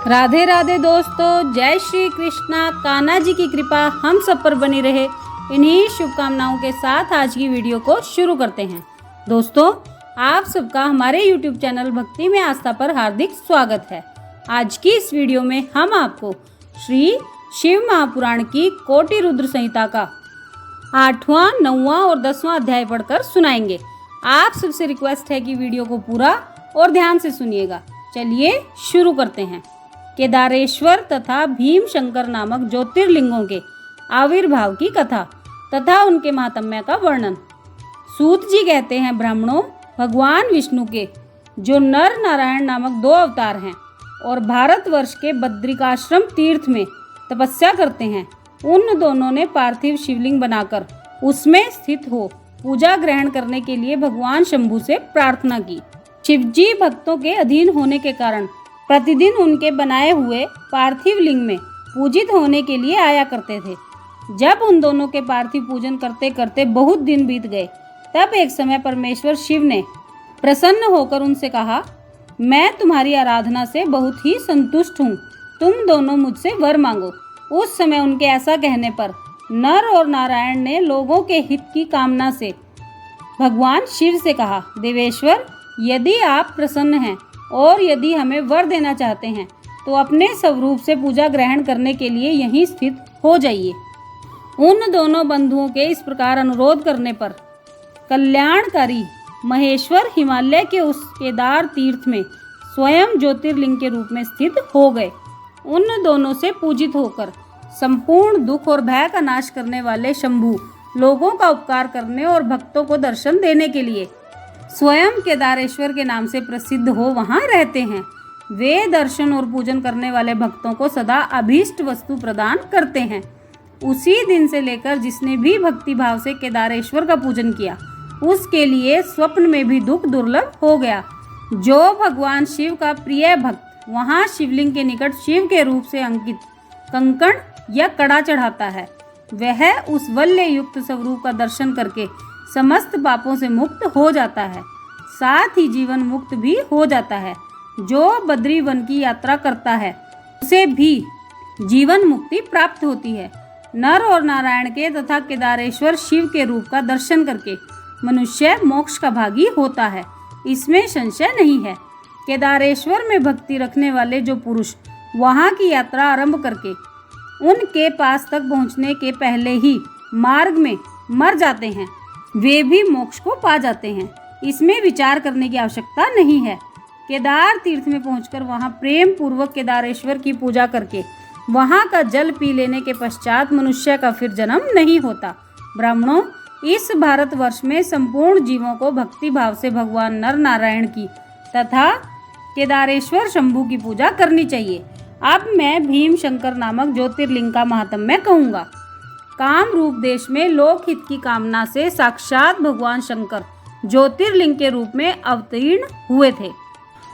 राधे राधे दोस्तों, जय श्री कृष्णा। कान्हा जी की कृपा हम सब पर बनी रहे, इन्हीं शुभकामनाओं के साथ आज की वीडियो को शुरू करते हैं। दोस्तों, आप सबका हमारे YouTube चैनल भक्ति में आस्था पर हार्दिक स्वागत है। आज की इस वीडियो में हम आपको श्री शिव महापुराण की कोटि रुद्र संहिता का 8वां, 9वां और 10वां अध्याय पढ़कर सुनाएंगे। आप सबसे रिक्वेस्ट है कि वीडियो को पूरा और ध्यान से सुनिएगा। चलिए शुरू करते हैं। केदारेश्वर तथा भीम शंकर नामक ज्योतिर्लिंगों के आविर्भाव की कथा तथा उनके महात्म्य का वर्णन। सूत जी कहते हैं, ब्राह्मणों, भगवान विष्णु के जो नर नारायण नामक 2 अवतार हैं और भारतवर्ष के बद्रिकाश्रम तीर्थ में तपस्या करते हैं, उन दोनों ने पार्थिव शिवलिंग बनाकर उसमें स्थित हो पूजा ग्रहण करने के लिए भगवान शंभु से प्रार्थना की। शिवजी भक्तों के अधीन होने के कारण प्रतिदिन उनके बनाए हुए पार्थिव लिंग में पूजित होने के लिए आया करते थे। जब उन दोनों के पार्थिव पूजन करते करते बहुत दिन बीत गए, तब एक समय परमेश्वर शिव ने प्रसन्न होकर उनसे कहा, मैं तुम्हारी आराधना से बहुत ही संतुष्ट हूँ, तुम दोनों मुझसे वर मांगो। उस समय उनके ऐसा कहने पर नर और नारायण ने लोगों के हित की कामना से भगवान शिव से कहा, देवेश्वर, यदि आप प्रसन्न हैं और यदि हमें वर देना चाहते हैं तो अपने स्वरूप से पूजा ग्रहण करने के लिए यहीं स्थित हो जाइए। उन दोनों बंधुओं के इस प्रकार अनुरोध करने पर कल्याणकारी महेश्वर हिमालय के उस केदार तीर्थ में स्वयं ज्योतिर्लिंग के रूप में स्थित हो गए। उन दोनों से पूजित होकर संपूर्ण दुख और भय का नाश करने वाले शंभु लोगों का उपकार करने और भक्तों को दर्शन देने के लिए स्वयं केदारेश्वर के नाम से प्रसिद्ध हो वहाँ रहते हैं। वे दर्शन और पूजन करने वाले भक्तों को सदा अभीष्ट वस्तु प्रदान करते हैं। उसी दिन से लेकर जिसने भी भक्ति भाव से केदारेश्वर का पूजन किया, उसके लिए स्वप्न में भी दुख दुर्लभ हो गया। जो भगवान शिव का प्रिय भक्त वहाँ शिवलिंग के निकट शिव के रूप से अंकित कंकण या कड़ा चढ़ाता है, वह उस वल्य युक्त स्वरूप का दर्शन करके समस्त पापों से मुक्त हो जाता है, साथ ही जीवन मुक्त भी हो जाता है। जो बद्री वन की यात्रा करता है उसे भी जीवन मुक्ति प्राप्त होती है। नर और नारायण के तथा केदारेश्वर शिव के रूप का दर्शन करके मनुष्य मोक्ष का भागी होता है, इसमें संशय नहीं है। केदारेश्वर में भक्ति रखने वाले जो पुरुष वहाँ की यात्रा आरंभ करके उनके पास तक पहुँचने के पहले ही मार्ग में मर जाते हैं, वे भी मोक्ष को पा जाते हैं। इसमें विचार करने की आवश्यकता नहीं है। केदार तीर्थ में पहुंचकर वहां प्रेम पूर्वक केदारेश्वर की पूजा करके वहां का जल पी लेने के पश्चात मनुष्य का फिर जन्म नहीं होता। ब्राह्मणों, इस भारतवर्ष में संपूर्ण जीवों को भक्ति भाव से भगवान नर नारायण की तथा केदारेश्वर शंभु की पूजा करनी चाहिए। अब मैं भीम शंकर नामक ज्योतिर्लिंग का महात्म्य कहूँगा। काम रूप देश में लोकहित की कामना से साक्षात भगवान शंकर ज्योतिर्लिंग के रूप में अवतीर्ण हुए थे।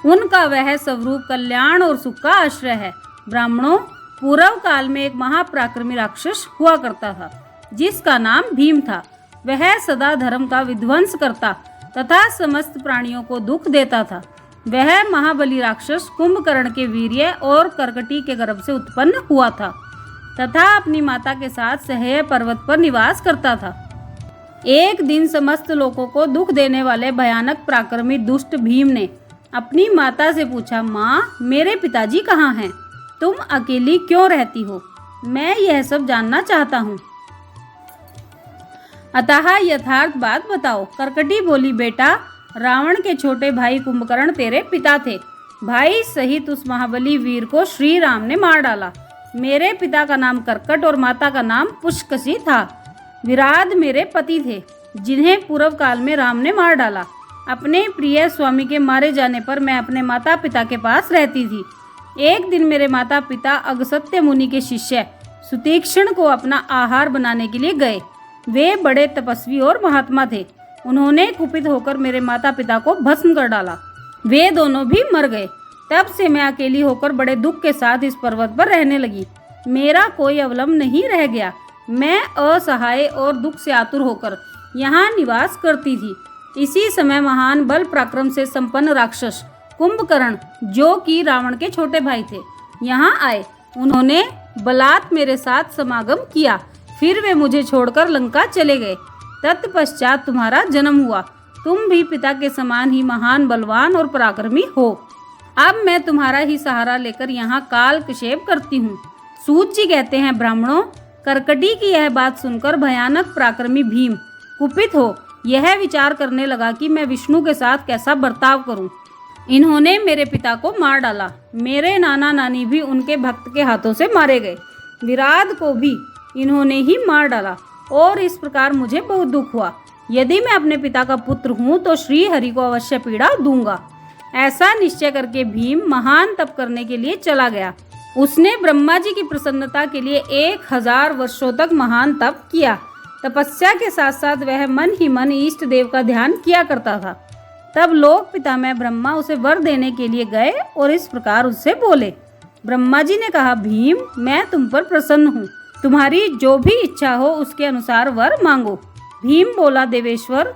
उनका वह स्वरूप कल्याण और सुख का आश्रय है। ब्राह्मणों, पूर्व काल में एक महापराक्रमी राक्षस हुआ करता था, जिसका नाम भीम था। वह सदा धर्म का विध्वंस करता तथा समस्त प्राणियों को दुख देता था। वह महाबली राक्षस कुंभकर्ण के वीर्य और कर्कटी के गर्भ से उत्पन्न हुआ था तथा अपनी माता के साथ सह्य पर्वत पर निवास करता था। एक दिन समस्त लोगों को दुख देने वाले भयानक पराक्रमी दुष्ट भीम ने अपनी माता से पूछा, माँ, मेरे पिताजी कहाँ हैं? तुम अकेली क्यों रहती हो? मैं यह सब जानना चाहता हूँ। अतः यथार्थ बात बताओ। कर्कटी बोली, बेटा, रावण के छोटे भाई कुंभकर्ण तेरे पिता थे। भाई सहित उस महाबली वीर को श्री राम ने मार डाला। मेरे पिता का नाम कर्कट और माता का नाम पुष्कसी था। विराध मेरे पति थे, जिन्हें पूर्व काल में राम ने मार डाला। अपने प्रिय स्वामी के मारे जाने पर मैं अपने माता पिता के पास रहती थी। एक दिन मेरे माता पिता अगस्त्य मुनि के शिष्य सुतीक्ष्ण को अपना आहार बनाने के लिए गए। वे बड़े तपस्वी और महात्मा थे। उन्होंने कुपित होकर मेरे माता पिता को भस्म कर डाला। वे दोनों भी मर गए। तब से मैं अकेली होकर बड़े दुख के साथ इस पर्वत पर रहने लगी। मेरा कोई अवलंब नहीं रह गया। मैं असहाय और दुख से आतुर होकर यहाँ निवास करती थी। इसी समय महान बल पराक्रम से संपन्न राक्षस कुंभकर्ण, जो कि रावण के छोटे भाई थे, यहाँ आए। उन्होंने बलात् मेरे साथ समागम किया, फिर वे मुझे छोड़कर लंका चले गए। तत्पश्चात तुम्हारा जन्म हुआ। तुम भी पिता के समान ही महान, बलवान और पराक्रमी हो। अब मैं तुम्हारा ही सहारा लेकर यहाँ कालक्षेप करती हूँ। सूत जी कहते हैं, ब्राह्मणों, कर्कटी की यह बात सुनकर भयानक पराक्रमी भीम कुपित हो यह विचार करने लगा कि मैं विष्णु के साथ कैसा बर्ताव करूं। इन्होंने मेरे पिता को मार डाला। मेरे नाना नानी भी उनके भक्त के हाथों से मारे गए। विराट को भी इन्होंने ही मार डाला और इस प्रकार मुझे बहुत दुख हुआ। यदि मैं अपने पिता का पुत्र हूँ तो श्री हरि को अवश्य पीड़ा दूंगा। ऐसा निश्चय करके भीम महान तप करने के लिए चला गया। उसने ब्रह्मा जी की प्रसन्नता के लिए 1000 वर्षों तक महान तप किया। तपस्या के साथ साथ वह मन ही मन इष्ट देव का ध्यान किया करता था। तब लोक पितामह ब्रह्मा उसे वर देने के लिए गए और इस प्रकार उससे बोले। ब्रह्मा जी ने कहा, भीम, मैं तुम पर प्रसन्न हूँ। तुम्हारी जो भी इच्छा हो उसके अनुसार वर मांगो। भीम बोला, देवेश्वर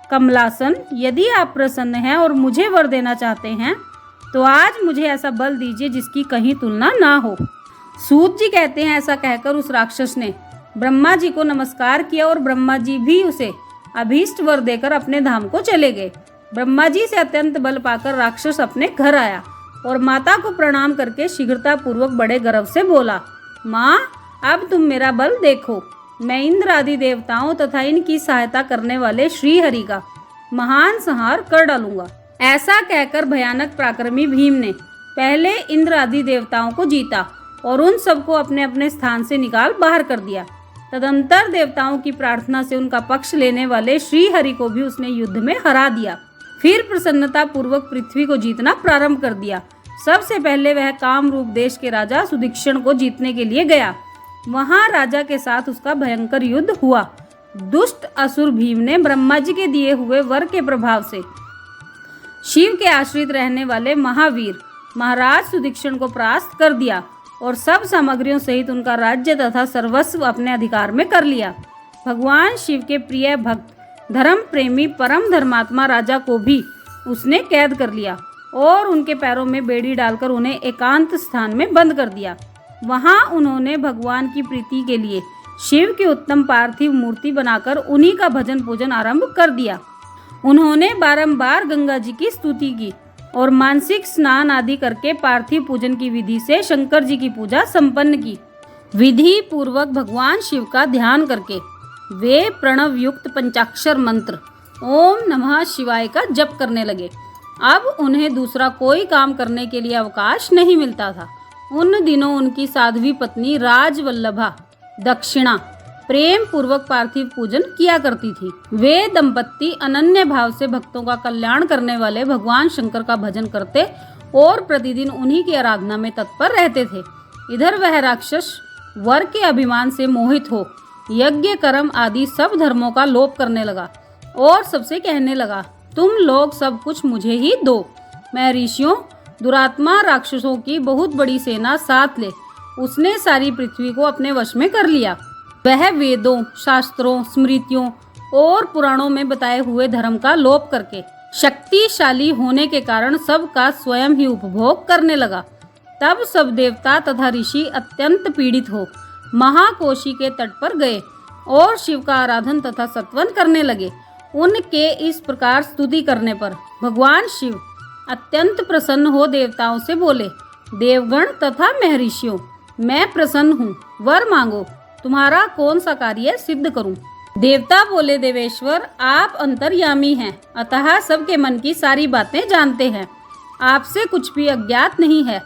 कमलासन, यदि आप प्रसन्न हैं और मुझे वर देना चाहते हैं तो आज मुझे ऐसा बल दीजिए जिसकी कहीं तुलना ना हो। सूत जी कहते हैं, ऐसा कहकर उस राक्षस ने ब्रह्मा जी को नमस्कार किया और ब्रह्मा जी भी उसे अभीष्ट वर देकर अपने धाम को चले गए। ब्रह्मा जी से अत्यंत बल पाकर राक्षस अपने घर आया और माता को प्रणाम करके शीघ्रता पूर्वक बड़े गर्व से बोला, माँ, अब तुम मेरा बल देखो। मैं इंद्र आदि देवताओं तथा इनकी सहायता करने वाले श्री हरि का महान संहार कर डालूंगा। ऐसा कहकर भयानक पराक्रमी भीम ने पहले इंद्र आदि देवताओं को जीता और उन सबको अपने अपने स्थान से निकाल बाहर कर दिया। तदंतर देवताओं की प्रार्थना से उनका पक्ष लेने वाले श्री हरि को भी उसने युद्ध में हरा दिया। फिर प्रसन्नता पूर्वक पृथ्वी को जीतना प्रारंभ कर दिया। सबसे पहले वह कामरूप देश के राजा सुदीक्षण को जीतने के लिए गया। वहां राजा के साथ उसका भयंकर युद्ध हुआ। दुष्ट असुर भीम ने ब्रह्मा जी के दिए हुए वर के प्रभाव से शिव के आश्रित रहने वाले महावीर महाराज सुदीक्षण को परास्त कर दिया और सब सामग्रियों सहित उनका राज्य तथा सर्वस्व अपने अधिकार में कर लिया। भगवान शिव के प्रिय भक्त धर्म प्रेमी परम धर्मात्मा राजा को भी उसने कैद कर लिया और उनके पैरों में बेड़ी डालकर उन्हें एकांत स्थान में बंद कर दिया। वहां उन्होंने भगवान की प्रीति के लिए शिव की उत्तम पार्थिव मूर्ति बनाकर उन्हीं का भजन पूजन आरंभ कर दिया। उन्होंने बारंबार गंगा जी की स्तुति की और मानसिक स्नान आदि करके पार्थिव पूजन की विधि से शंकर जी की पूजा संपन्न की। विधि पूर्वक भगवान शिव का ध्यान करके वे प्रणव युक्त पंचाक्षर मंत्र ओम नमः शिवाय का जप करने लगे। अब उन्हें दूसरा कोई काम करने के लिए अवकाश नहीं मिलता था। उन दिनों उनकी साध्वी पत्नी राजवल्लभा दक्षिणा प्रेम पूर्वक पार्थिव पूजन किया करती थी। वे दंपत्ति अनन्य भाव से भक्तों का कल्याण करने वाले भगवान शंकर का भजन करते और प्रतिदिन उन्हीं की आराधना में तत्पर रहते थे। इधर वह राक्षस वर के अभिमान से मोहित हो यज्ञ कर्म आदि सब धर्मों का लोप करने लगा और सबसे कहने लगा, तुम लोग सब कुछ मुझे ही दो। मैं ऋषियों दुरात्मा राक्षसों की बहुत बड़ी सेना साथ ले उसने सारी पृथ्वी को अपने वश में कर लिया। वह वेदों, शास्त्रों, स्मृतियों और पुराणों में बताए हुए धर्म का लोप करके शक्तिशाली होने के कारण सबका स्वयं ही उपभोग करने लगा। तब सब देवता तथा ऋषि अत्यंत पीड़ित हो महाकोशी के तट पर गए और शिव का आराधन तथा सत्वन करने लगे। उनके इस प्रकार स्तुति करने पर भगवान शिव अत्यंत प्रसन्न हो देवताओं से बोले, देवगण तथा महर्षियों, मैं प्रसन्न हूँ, वर मांगो, तुम्हारा कौन सा कार्य सिद्ध करूं। देवता बोले, देवेश्वर आप अंतर्यामी हैं, अतः सबके मन की सारी बातें जानते हैं, आपसे कुछ भी अज्ञात नहीं है।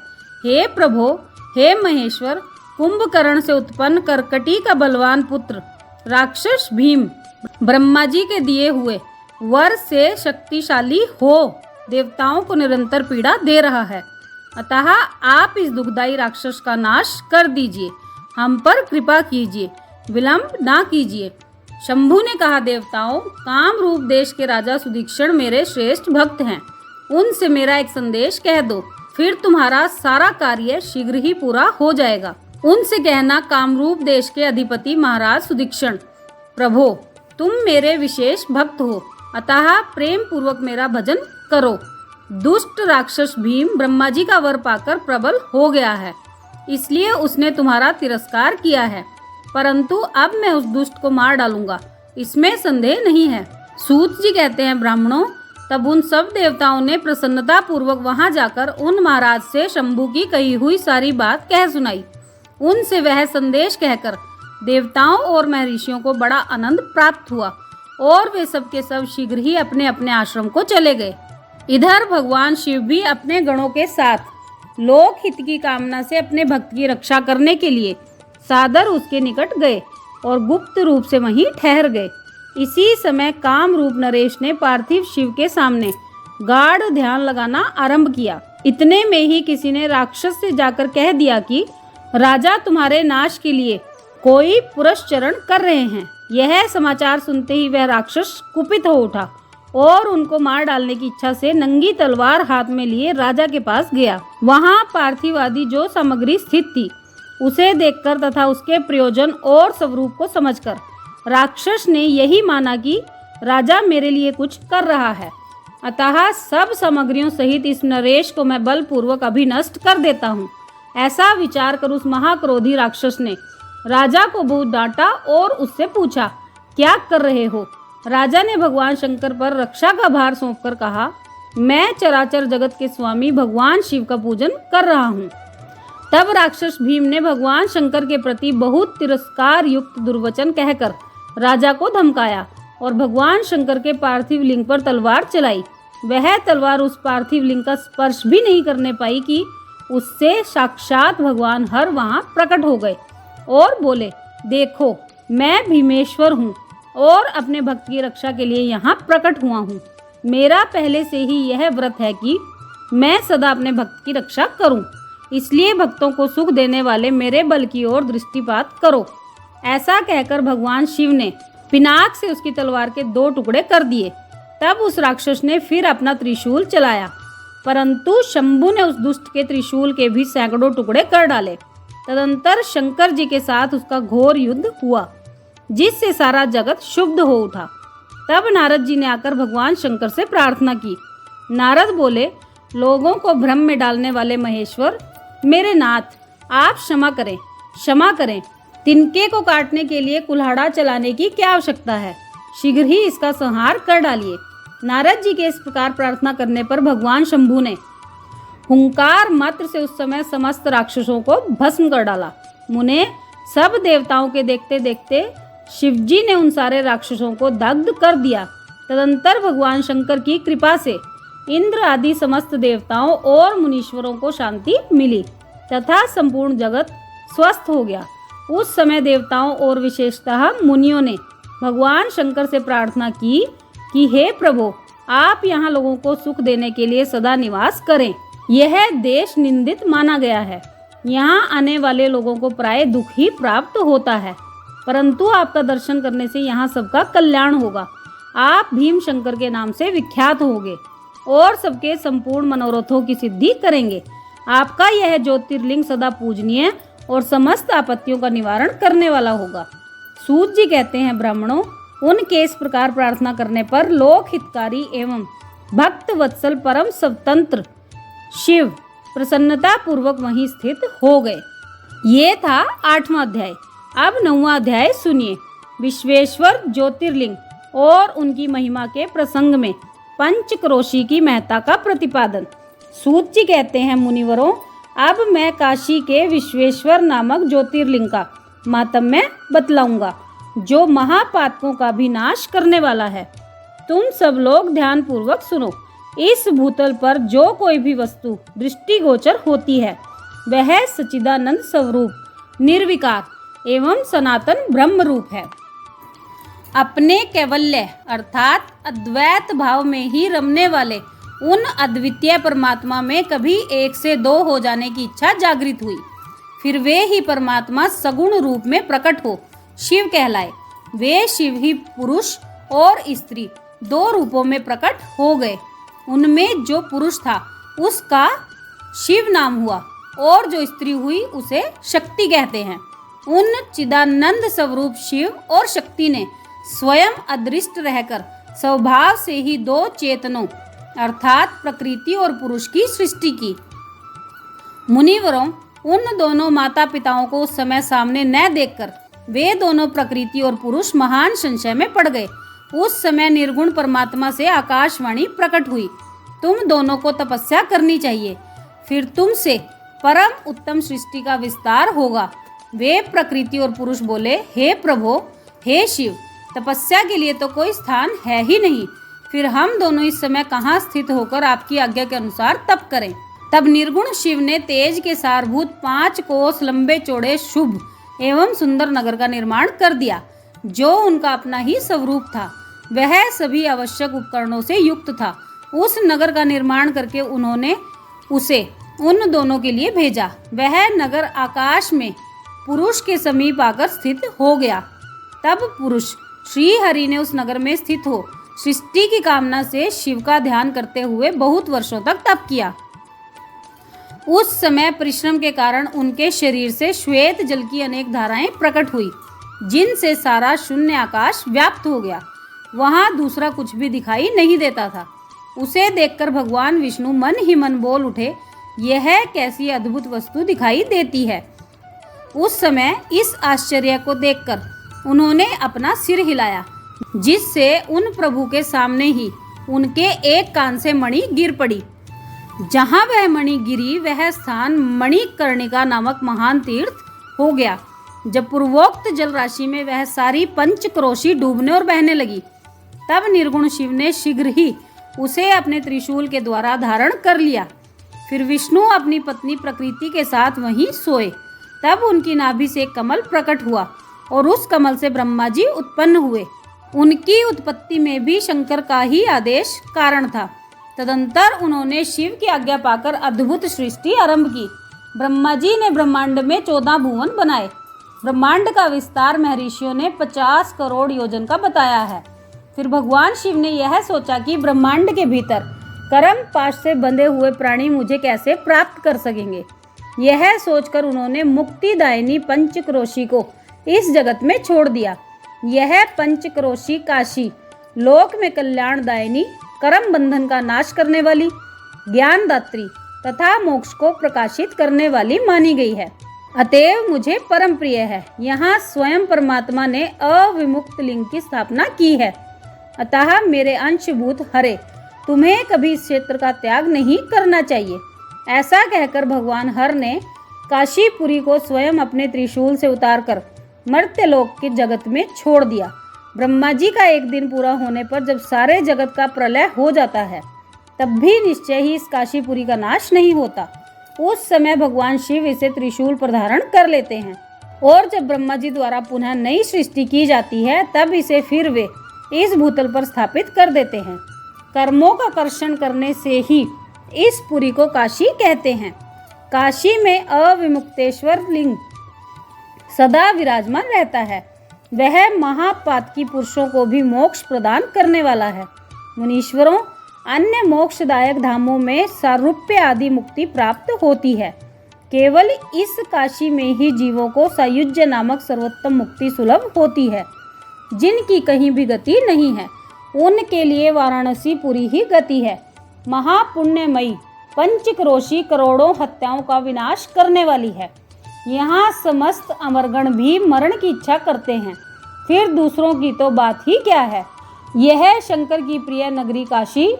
हे प्रभो, हे महेश्वर, कुंभकर्ण से उत्पन्न कर्कटी का बलवान पुत्र राक्षस भीम ब्रह्मा जी के दिए हुए वर से शक्तिशाली हो देवताओं को निरंतर पीड़ा दे रहा है, अतः आप इस दुखदाई राक्षस का नाश कर दीजिए, हम पर कृपा कीजिए, विलंब ना कीजिए। शंभु ने कहा, देवताओं, काम रूप देश के राजा सुदीक्षण मेरे श्रेष्ठ भक्त हैं, उनसे मेरा एक संदेश कह दो, फिर तुम्हारा सारा कार्य शीघ्र ही पूरा हो जाएगा। उनसे कहना, कामरूप देश के अधिपति महाराज सुदीक्षण, प्रभो, तुम मेरे विशेष भक्त हो, अतः प्रेम पूर्वक मेरा भजन करो। दुष्ट राक्षस भीम ब्रह्मा जी का वर पाकर प्रबल हो गया है इसलिए उसने तुम्हारा तिरस्कार किया है, परंतु अब मैं उस दुष्ट को मार डालूंगा, इसमें संदेह नहीं है। सूत जी कहते हैं, ब्राह्मणों, तब उन सब देवताओं ने प्रसन्नता पूर्वक वहां जाकर उन महाराज से शंभू की कही हुई सारी बात कह सुनाई। उनसे वह संदेश कहकर देवताओं और महर्षियों को बड़ा आनंद प्राप्त हुआ और वे सब के सब शीघ्र ही अपने अपने आश्रम को चले गए। इधर भगवान शिव भी अपने गणों के साथ लोक हित की कामना से अपने भक्त की रक्षा करने के लिए सादर उसके निकट गए और गुप्त रूप से वहीं ठहर गए। इसी समय काम रूप नरेश ने पार्थिव शिव के सामने गाढ़ ध्यान लगाना आरंभ किया। इतने में ही किसी ने राक्षस से जाकर कह दिया कि राजा तुम्हारे नाश के लिए कोई पुरस्चरण कर रहे हैं। यह समाचार सुनते ही वह राक्षस कुपित हो उठा और उनको मार डालने की इच्छा से नंगी तलवार हाथ में लिए राजा के पास गया। वहां पार्थिव आदि जो सामग्री स्थित थी उसे देखकर तथा उसके प्रयोजन और स्वरूप को समझकर राक्षस ने यही माना कि राजा मेरे लिए कुछ कर रहा है, अतः सब सामग्रियों सहित इस नरेश को मैं बलपूर्वक अभी नष्ट कर देता हूँ। ऐसा विचार कर उस महाक्रोधी राक्षस ने राजा को बहुत डांटा और उससे पूछा, क्या कर रहे हो? राजा ने भगवान शंकर पर रक्षा का भार सौंपकर कहा, मैं चराचर जगत के स्वामी भगवान शिव का पूजन कर रहा हूँ। तब राक्षस भीम ने भगवान शंकर के प्रति बहुत तिरस्कार युक्त दुर्वचन कहकर राजा को धमकाया और भगवान शंकर के पार्थिव लिंग पर तलवार चलाई। वह तलवार उस पार्थिव लिंग का स्पर्श भी नहीं करने पाई कि उससे साक्षात भगवान हर वहां प्रकट हो गए और बोले, देखो मैं भीमेश्वर हूँ और अपने भक्त की रक्षा के लिए यहाँ प्रकट हुआ हूँ। मेरा पहले से ही यह व्रत है कि मैं सदा अपने भक्त की रक्षा करूँ, इसलिए भक्तों को सुख देने वाले मेरे बल की ओर दृष्टिपात करो। ऐसा कहकर भगवान शिव ने पिनाक से उसकी तलवार के 2 टुकड़े कर दिए। तब उस राक्षस ने फिर अपना त्रिशूल चलाया, परंतु शंभू ने उस दुष्ट के त्रिशूल के भी सैकड़ों टुकड़े कर डाले। तदंतर शंकर जी के साथ उसका घोर युद्ध हुआ, जिससे सारा जगत क्षुब्ध हो उठा। तब नारद जी ने आकर भगवान शंकर से प्रार्थना की। नारद बोले, लोगों को भ्रम में डालने वाले महेश्वर, मेरे नाथ, आप क्षमा करें, क्षमा करें। तिनके को काटने के लिए कुल्हाड़ा चलाने की क्या आवश्यकता है? शीघ्र ही इसका संहार कर डालिए। नारद जी के इस प्रकार प्रार्थना करने पर भगवान शंभू ने हुंकार मात्र से उस समय समस्त राक्षसों को भस्म कर डाला। मुने, सब देवताओं के देखते देखते शिवजी ने उन सारे राक्षसों को दग्ध कर दिया। तदंतर भगवान शंकर की कृपा से इंद्र आदि समस्त देवताओं और मुनीश्वरों को शांति मिली तथा संपूर्ण जगत स्वस्थ हो गया। उस समय देवताओं और विशेषतः मुनियों ने भगवान शंकर से प्रार्थना की कि हे प्रभु, आप यहाँ लोगों को सुख देने के लिए सदा निवास करें। यह देश निंदित माना गया है, यहाँ आने वाले लोगों को प्राय दुख ही प्राप्त होता है, परंतु आपका दर्शन करने से यहाँ सबका कल्याण होगा। आप भीम शंकर के नाम से विख्यात होंगे और सबके संपूर्ण मनोरथों की सिद्धि करेंगे। आपका यह ज्योतिर्लिंग सदा पूजनीय और समस्त आपत्तियों का निवारण करने वाला होगा। सूत जी कहते हैं, ब्राह्मणों, उनके इस प्रकार प्रार्थना करने पर लोक हितकारी एवं भक्त वत्सल परम स्वतंत्र शिव प्रसन्नता पूर्वक वहीं स्थित हो गए। ये था 8वां अध्याय। अब 9वां अध्याय सुनिए। विश्वेश्वर ज्योतिर्लिंग और उनकी महिमा के प्रसंग में पंचक्रोशी की महत्ता का प्रतिपादन। सूत जी कहते हैं, मुनिवरों, अब मैं काशी के विश्वेश्वर नामक ज्योतिर्लिंग का मातम्य बतलाऊंगा, जो महापातकों का भी नाश करने वाला है। तुम सब लोग ध्यान पूर्वक सुनो। इस भूतल पर जो कोई भी वस्तु दृष्टिगोचर होती है, वह सच्चिदानंद स्वरूप निर्विकार एवं सनातन ब्रह्म रूप है। अपने कैवल्य अर्थात अद्वैत भाव में ही रमने वाले उन अद्वितीय परमात्मा में कभी 1 से 2 हो जाने की इच्छा जागृत हुई। फिर वे ही परमात्मा सगुण रूप में प्रकट हो शिव कहलाए। वे शिव ही पुरुष और स्त्री 2 रूपों में प्रकट हो गए। उनमें जो पुरुष था उसका शिव नाम हुआ और जो स्त्री हुई उसे शक्ति कहते हैं। उन चिदानंद स्वरूप शिव और शक्ति ने स्वयं अदृष्ट रहकर स्वभाव से ही 2 चेतनों अर्थात प्रकृति और पुरुष की सृष्टि की। मुनिवरों, उन दोनों माता पिताओं को उस समय सामने न देखकर वे दोनों प्रकृति और पुरुष महान संशय में पड़ गए। उस समय निर्गुण परमात्मा से आकाशवाणी प्रकट हुई, तुम दोनों को तपस्या करनी चाहिए, फिर तुमसे परम उत्तम सृष्टि का विस्तार होगा। वे प्रकृति और पुरुष बोले, हे प्रभो, हे शिव, तपस्या के लिए तो कोई स्थान है ही नहीं, फिर हम दोनों इस समय कहाँ स्थित होकर आपकी आज्ञा के अनुसार तप करें। तब निर्गुण शिव ने तेज के सारभूत 5 कोस लंबे चौड़े शुभ एवं सुंदर नगर का निर्माण कर दिया, जो उनका अपना ही स्वरूप था। वह सभी आवश्यक उपकरणों से युक्त था। उस नगर का निर्माण करके उन्होंने उसे उन दोनों के लिए भेजा। वह नगर आकाश में पुरुष के समीप आकर स्थित हो गया। तब पुरुष श्री हरि ने उस नगर में स्थित हो सृष्टि की कामना से शिव का ध्यान करते हुए बहुत वर्षों तक तप किया। उस समय परिश्रम के कारण उनके शरीर से श्वेत जल की अनेक धाराएं प्रकट हुई, जिनसे सारा शून्य आकाश व्याप्त हो गया। वहां दूसरा कुछ भी दिखाई नहीं देता था। उसे देखकर भगवान विष्णु मन ही मन बोल उठे, यह कैसी अद्भुत वस्तु दिखाई देती है। उस समय इस आश्चर्य को देखकर उन्होंने अपना सिर हिलाया, जिससे उन प्रभु के सामने ही उनके एक कान से मणि गिर पड़ी। जहां वह मणि गिरी वह स्थान मणिकर्णिका नामक महान तीर्थ हो गया। जब पूर्वोक्त जल राशि में वह सारी पंचक्रोशी डूबने और बहने लगी, तब निर्गुण शिव ने शीघ्र ही उसे अपने त्रिशूल के द्वारा धारण कर लिया। फिर विष्णु अपनी पत्नी प्रकृति के साथ वहीं सोए। तब उनकी नाभि से कमल प्रकट हुआ और उस कमल से ब्रह्मा जी उत्पन्न हुए। उनकी उत्पत्ति में भी शंकर का ही आदेश कारण था। तदंतर उन्होंने शिव की आज्ञा पाकर अद्भुत सृष्टि आरंभ की। ब्रह्मा जी ने ब्रह्मांड में 14 भुवन बनाए। ब्रह्मांड का विस्तार महर्षियों ने 50 करोड़ योजन का बताया है। फिर भगवान शिव ने यह सोचा कि ब्रह्मांड के भीतर कर्म पाश से बंधे हुए प्राणी मुझे कैसे प्राप्त कर सकेंगे। यह सोचकर उन्होंने मुक्तिदायिनी पंचक्रोशी को इस जगत में छोड़ दिया। यह पंचक्रोशी काशी लोक में कल्याणदायिनी, कर्म बंधन का नाश करने वाली, ज्ञानदात्री तथा मोक्ष को प्रकाशित करने वाली मानी गई है, अतएव मुझे परम प्रिय है। यहाँ स्वयं परमात्मा ने अविमुक्त लिंग की स्थापना की है। अतः मेरे अंशभूत हरे, तुम्हें कभी इस क्षेत्र का त्याग नहीं करना चाहिए। ऐसा कहकर भगवान हर ने काशीपुरी को स्वयं अपने त्रिशूल से उतारकर मर्त्यलोक के जगत में छोड़ दिया। ब्रह्मा जी का एक दिन पूरा होने पर जब सारे जगत का प्रलय हो जाता है, तब भी निश्चय ही इस काशीपुरी का नाश नहीं होता। उस समय भगवान शिव इसे त्रिशूल पर धारण कर लेते हैं और जब ब्रह्मा जी द्वारा पुनः नई सृष्टि की जाती है, तब इसे फिर वे इस भूतल पर स्थापित कर देते हैं। कर्मों का कर्षण करने से ही इस पुरी को काशी कहते हैं। काशी में अविमुक्तेश्वर लिंग सदा विराजमान रहता है। वह महापातकी पुरुषों को भी मोक्ष प्रदान करने वाला है। मुनीश्वरों, अन्य मोक्षदायक धामों में सारूप्य आदि मुक्ति प्राप्त होती है। केवल इस काशी में ही जीवों को सायुज्य नामक सर्वोत्तम मुक्ति सुलभ होती है। जिनकी कहीं भी गति नहीं है, उनके लिए वाराणसी पुरी ही गति है। महापुण्यमयी पंचक्रोशी करोड़ों हत्याओं का विनाश करने वाली है। यहाँ समस्त अमरगण भी मरण की इच्छा करते हैं, फिर दूसरों की तो बात ही क्या है। यह शंकर की प्रिय नगरी काशी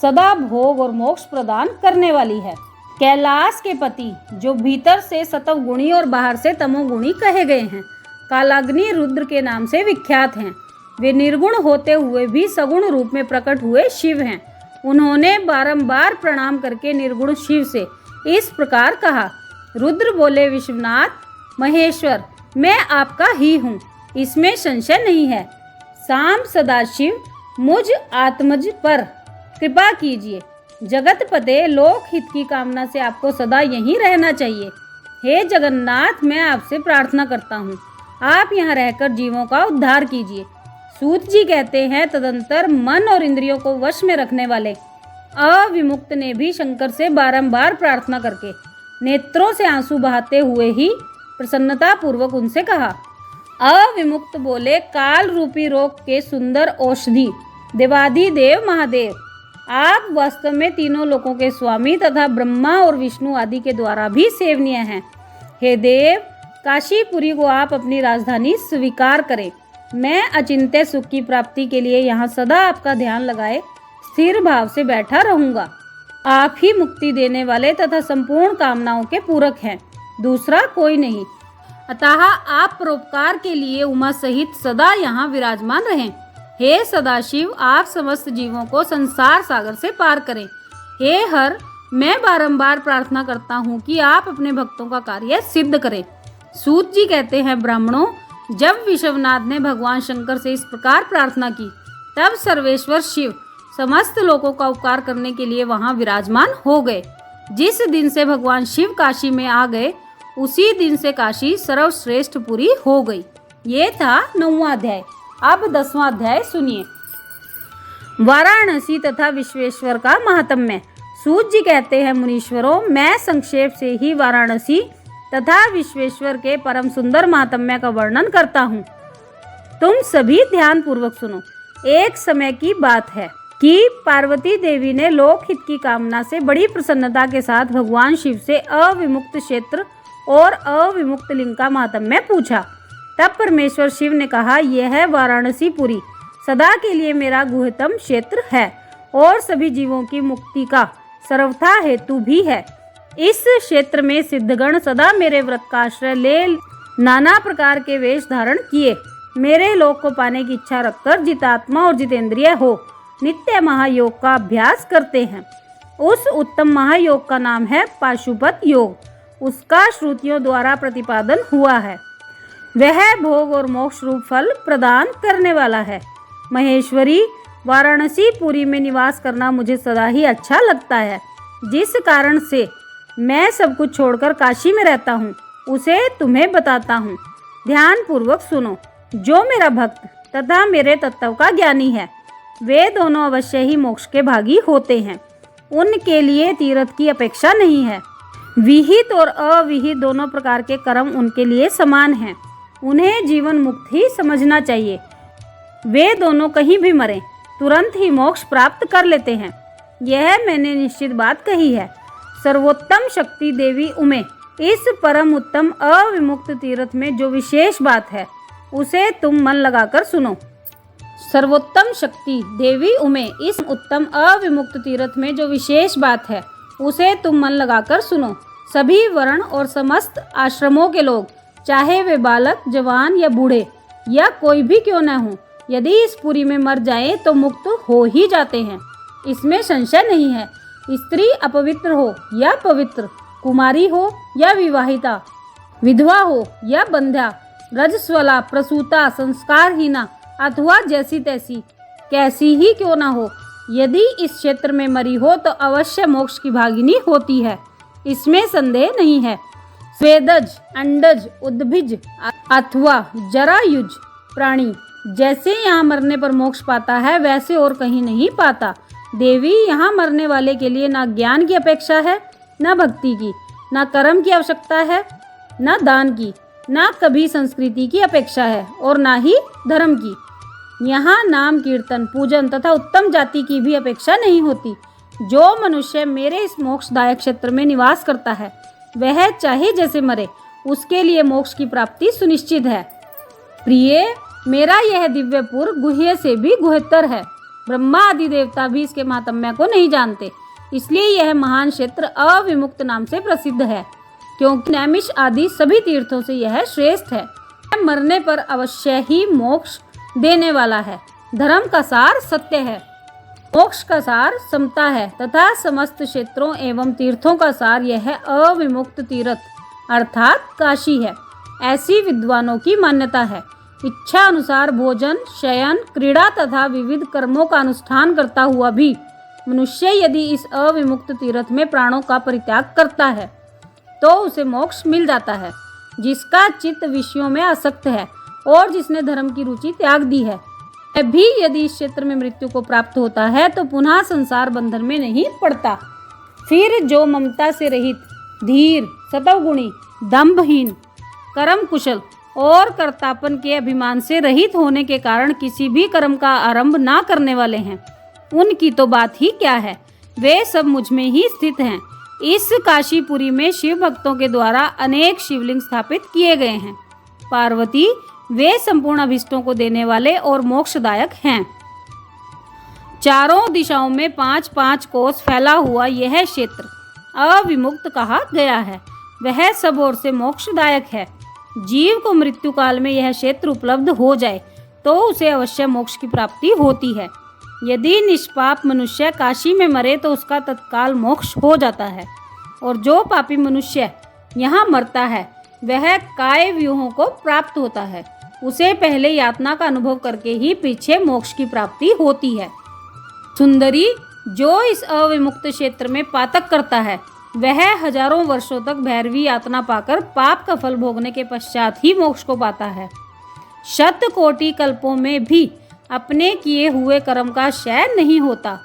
सदा भोग और मोक्ष प्रदान करने वाली है। कैलाश के पति, जो भीतर से सतव गुणी और बाहर से तमोगुणी कहे गए हैं, कालाग्नि रुद्र के नाम से विख्यात हैं। वे निर्गुण होते हुए भी सगुण रूप में प्रकट हुए शिव हैं। उन्होंने बारंबार प्रणाम करके निर्गुण शिव से इस प्रकार कहा, रुद्र बोले, विश्वनाथ महेश्वर, मैं आपका ही हूँ, इसमें संशय नहीं है। साम सदाशिव मुझ आत्मज पर कृपा कीजिए। जगत पते, लोक हित की कामना से आपको सदा यहीं रहना चाहिए। हे जगन्नाथ, मैं आपसे प्रार्थना करता हूँ, आप यहाँ रहकर जीवों का उद्धार कीजिए। सूत जी कहते हैं, तदंतर मन और इंद्रियों को वश में रखने वाले अविमुक्त ने भी शंकर से बारंबार प्रार्थना करके नेत्रों से आंसू बहाते हुए ही प्रसन्नता पूर्वक उनसे कहा। अविमुक्त बोले, काल रूपी रोग के सुंदर औषधि देवाधिदेव महादेव, आप वास्तव में तीनों लोकों के स्वामी तथा ब्रह्मा और विष्णु आदि के द्वारा भी सेवनीय हैं। हे देव, काशीपुरी को आप अपनी राजधानी स्वीकार करें। मैं अचिंत्य सुख की प्राप्ति के लिए यहाँ सदा आपका ध्यान लगाए स्थिर भाव से बैठा रहूंगा। आप ही मुक्ति देने वाले तथा संपूर्ण कामनाओं के पूरक हैं, दूसरा कोई नहीं। अतः आप परोपकार के लिए उमा सहित सदा यहाँ विराजमान रहें। हे सदाशिव, आप समस्त जीवों को संसार सागर से पार करें। हे हर, मैं बारंबार प्रार्थना करता हूँ कि आप अपने भक्तों का कार्य सिद्ध करें। सूत जी कहते हैं, ब्राह्मणों, जब विश्वनाथ ने भगवान शंकर से इस प्रकार प्रार्थना की, तब सर्वेश्वर शिव समस्त लोगों का उपकार करने के लिए वहां विराजमान हो गए। जिस दिन से भगवान शिव काशी में आ गए, उसी दिन से काशी सर्वश्रेष्ठ पुरी हो गई। ये था 9वां अध्याय। अब 10वां अध्याय सुनिए। वाराणसी तथा विश्वेश्वर का महात्म्य। सूत जी कहते हैं, मुनीश्वरों, मैं संक्षेप से ही वाराणसी तथा विश्वेश्वर के परम सुंदर महात्म्य का वर्णन करता हूँ। तुम सभी ध्यान पूर्वक सुनो। एक समय की बात है कि पार्वती देवी ने लोकहित की कामना से बड़ी प्रसन्नता के साथ भगवान शिव से अविमुक्त क्षेत्र और अविमुक्त लिंग का महात्म्य पूछा। तब परमेश्वर शिव ने कहा, यह वाराणसी पुरी सदा के लिए मेरा गुह्यतम क्षेत्र है और सभी जीवों की मुक्ति का सर्वथा हेतु भी है। इस क्षेत्र में सिद्धगण सदा मेरे व्रत का आश्रय ले नाना प्रकार के वेश धारण किए मेरे लोक को पाने की इच्छा रखकर जितात्मा और जितेंद्रिय हो नित्य महायोग का अभ्यास करते हैं। उस उत्तम महायोग का नाम है पाशुपत योग। उसका श्रुतियों द्वारा प्रतिपादन हुआ है। वह भोग और मोक्ष रूप फल प्रदान करने वाला है। महेश्वरी, वाराणसी पुरी में निवास करना मुझे सदा ही अच्छा लगता है। जिस कारण से मैं सब कुछ छोड़कर काशी में रहता हूँ, उसे तुम्हें बताता हूँ। ध्यान पूर्वक सुनो। जो मेरा भक्त तथा मेरे तत्व का ज्ञानी है, वे दोनों अवश्य ही मोक्ष के भागी होते हैं। उनके लिए तीर्थ की अपेक्षा नहीं है। विहित और अविहित दोनों प्रकार के कर्म उनके लिए समान हैं। उन्हें जीवन मुक्त ही समझना चाहिए। वे दोनों कहीं भी मरें, तुरंत ही मोक्ष प्राप्त कर लेते हैं। यह मैंने निश्चित बात कही है। सर्वोत्तम शक्ति देवी उमे, इस परम उत्तम अविमुक्त तीर्थ में जो विशेष बात है, उसे तुम मन लगाकर सुनो। सर्वोत्तम शक्ति देवी उमे, इस उत्तम अविमुक्त तीर्थ में जो विशेष बात है, उसे तुम मन लगाकर सुनो। सभी वर्ण और समस्त आश्रमों के लोग, चाहे वे बालक, जवान या बूढ़े या कोई भी क्यों न हो, यदि इस पुरी में मर जाएं तो मुक्त हो ही जाते हैं। इसमें संशय नहीं है। स्त्री अपवित्र हो या पवित्र, कुमारी हो या विवाहिता, विधवा हो या बंध्या, रजस्वला, प्रसूता, संस्कारहीना अथवा जैसी तैसी कैसी ही क्यों ना हो, यदि इस क्षेत्र में मरी हो तो अवश्य मोक्ष की भागिनी होती है। इसमें संदेह नहीं है। स्वेदज, अंडज, उद्भिज अथवा जरायुज प्राणी जैसे यहाँ मरने पर मोक्ष पाता है, वैसे और कहीं नहीं पाता। देवी, यहाँ मरने वाले के लिए ना ज्ञान की अपेक्षा है, ना भक्ति की, ना कर्म की आवश्यकता है, ना दान की, ना कभी संस्कृति की अपेक्षा है और ना ही धर्म की। यहाँ नाम कीर्तन, पूजन तथा उत्तम जाति की भी अपेक्षा नहीं होती। जो मनुष्य मेरे इस मोक्षदायक क्षेत्र में निवास करता है, वह चाहे जैसे मरे, उसके लिए मोक्ष की प्राप्ति सुनिश्चित है। प्रिय, मेरा यह दिव्यपुर गुह्य से भी गुह्यतर है। ब्रह्मा आदि देवता भी इसके महात्म्य को नहीं जानते, इसलिए यह महान क्षेत्र अविमुक्त नाम से प्रसिद्ध है, क्योंकि नैमिष आदि सभी तीर्थों से यह श्रेष्ठ है। मरने पर अवश्य ही मोक्ष देने वाला है। धर्म का सार सत्य है, मोक्ष का सार समता है तथा समस्त क्षेत्रों एवं तीर्थों का सार यह अविमुक्त तीर्थ अर्थात काशी है। ऐसी विद्वानों की मान्यता है। इच्छा अनुसार भोजन, शयन, क्रीड़ा तथा विविध कर्मों का अनुष्ठान करता हुआ भी मनुष्य यदि इस अविमुक्त तीर्थ में प्राणों का परित्याग करता है, तो उसे मोक्ष मिल जाता है। जिसका चित्त विषयों में आसक्त है और जिसने धर्म की रुचि त्याग दी है, वह भी यदि इस क्षेत्र में मृत्यु को प्राप्त होता है तो पुनः संसार बंधन में नहीं पड़ता। फिर जो ममता से रहित, धीर, सतवगुणी, दंभहीन, कर्म कुशल और कर्तापन के अभिमान से रहित होने के कारण किसी भी कर्म का आरंभ ना करने वाले हैं, उनकी तो बात ही क्या है। वे सब मुझ में ही स्थित हैं। इस काशीपुरी में शिव भक्तों के द्वारा अनेक शिवलिंग स्थापित किए गए हैं। पार्वती वे संपूर्ण अभिष्टों को देने वाले और मोक्षदायक हैं। चारों दिशाओं में 5-5 कोस फैला हुआ यह क्षेत्र अविमुक्त कहा गया है। वह सब ओर से मोक्षदायक है। जीव को मृत्यु काल में यह क्षेत्र उपलब्ध हो जाए तो उसे अवश्य मोक्ष की प्राप्ति होती है। यदि निष्पाप मनुष्य काशी में मरे तो उसका तत्काल मोक्ष हो जाता है, और जो पापी मनुष्य यहाँ मरता है वह काय व्यूहों को प्राप्त होता है। उसे पहले यातना का अनुभव करके ही पीछे मोक्ष की प्राप्ति होती है। सुंदरी, जो इस अविमुक्त क्षेत्र में पातक करता है वह हजारों वर्षों तक भैरवी यातना पाकर पाप का फल भोगने के पश्चात ही मोक्ष को पाता है। 100 कोटि कल्पों में भी अपने किए हुए कर्म का क्षय नहीं होता।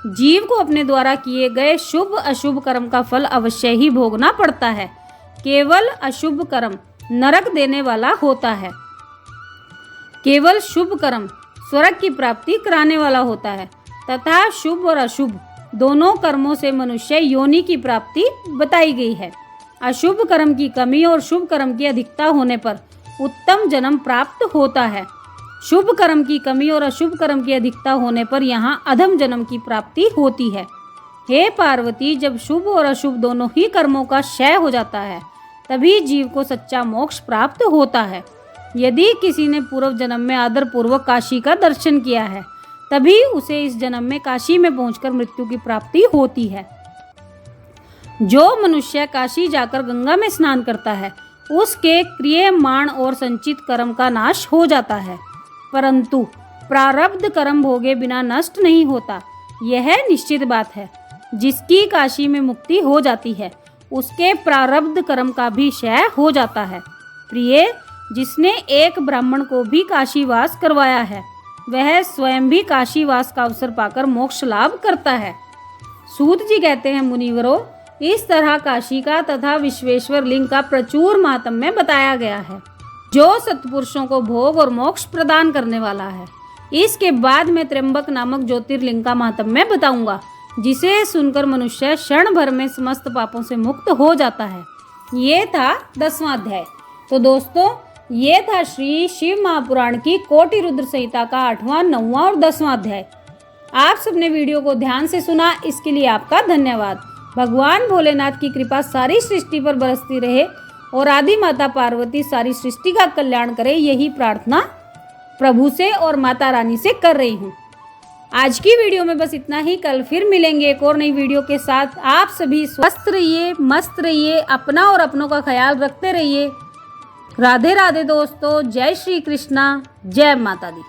जीव को अपने द्वारा किए गए शुभ अशुभ कर्म का फल अवश्य ही भोगना पड़ता है। केवल अशुभ कर्म नरक देने वाला होता है। केवल शुभ कर्म स्वर्ग की प्राप्ति कराने वाला होता है, तथा शुभ और अशुभ दोनों कर्मों से मनुष्य योनि की प्राप्ति बताई गई है। अशुभ कर्म की कमी और शुभ कर्म की अधिकता होने पर उत्तम जन्म प्राप्त होता है। शुभ कर्म की कमी और अशुभ कर्म की अधिकता होने पर यहाँ अधम जन्म की प्राप्ति होती है। हे पार्वती, जब शुभ और अशुभ दोनों ही कर्मों का क्षय हो जाता है तभी जीव को सच्चा मोक्ष प्राप्त होता है। यदि किसी ने पूर्व जन्म में आदर पूर्वक काशी का दर्शन किया है तभी उसे इस जन्म में काशी में पहुंचकर मृत्यु की प्राप्ति होती है। जो मनुष्य काशी जाकर गंगा में स्नान करता है उसके क्रियमाण और संचित कर्म का नाश हो जाता है, परंतु प्रारब्ध कर्म भोगे बिना नष्ट नहीं होता। यह निश्चित बात है। जिसकी काशी में मुक्ति हो जाती है उसके प्रारब्ध कर्म का भी क्षय हो जाता है। प्रिय, जिसने एक ब्राह्मण को भी काशीवास करवाया है वह स्वयं भी काशीवास का अवसर पाकर मोक्ष लाभ करता है। सूत जी कहते हैं, मुनिवरों, इस तरह काशी का तथा विश्वेश्वर लिंग का प्रचुर माहात्म्य बताया गया है, जो सत्पुरुषों को भोग और मोक्ष प्रदान करने वाला है। इसके बाद मैं त्र्यंबक नामक ज्योतिर्लिंग का माहात्म्य बताऊंगा, जिसे सुनकर मनुष्य क्षण भर में समस्त पापों से मुक्त हो जाता है। ये था 10वां अध्याय। तो दोस्तों, ये था श्री शिव महापुराण की कोटि रुद्र संहिता का 8वां, 9वां और 10वां अध्याय। आप सबने वीडियो को ध्यान से सुना, इसके लिए आपका धन्यवाद। भगवान भोलेनाथ की कृपा सारी सृष्टि पर बरसती रहे और आदि माता पार्वती सारी सृष्टि का कल्याण करे, यही प्रार्थना प्रभु से और माता रानी से कर रही हूँ। आज की वीडियो में बस इतना ही। कल फिर मिलेंगे एक और नई वीडियो के साथ। आप सभी स्वस्थ रहिए, मस्त रहिए, अपना और अपनों का ख्याल रखते रहिए। राधे राधे दोस्तों। जय श्री कृष्णा, जय माता दी।